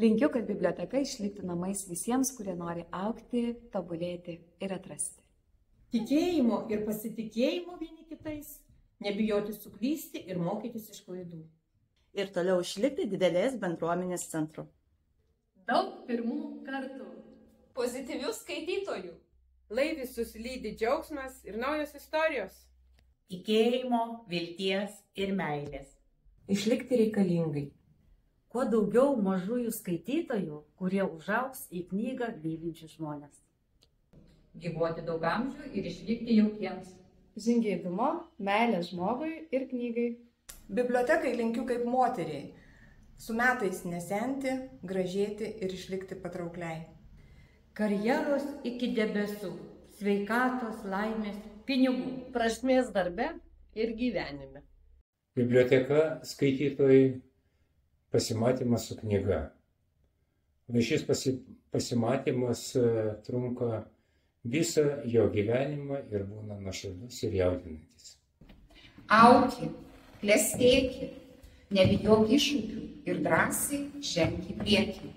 Linkiu, kad biblioteka išliktų namais visiems, kurie nori augti, tobulėti ir atrasti. Tikėjimo ir pasitikėjimo vieni kitais, nebijoti suklysti ir mokytis iš klaidų. Ir toliau išlikti didelės bendruomenės centru. Daug pirmų kartų. Pozityvių skaitytojų. Lai visus lydi džiaugsmas ir naujos istorijos. Tikėjimo, vilties ir meilės. Išlikti reikalingai. Kuo daugiau mažųjų skaitytojų, kurie užaugs į knygą mylinčius žmonės. Gyvuoti daug amžių ir išlikti jaukiems. Žingeidumo, meilės žmogui ir knygai. Bibliotekai linkiu kaip moteriai. Su metais nesenti, gražėti ir išlikti patraukliai. Karjeros iki debesų, sveikatos, laimės, pinigų. Prasmės darbe ir gyvenime. Biblioteka skaitytojai pasimatymas su knyga. Šis pasimatymas trunka visą jo gyvenimą ir būna nuoširdus ir jaudinantis. Auki, klestėki, nebijok iššūkių ir drąsiai ženk į priekį.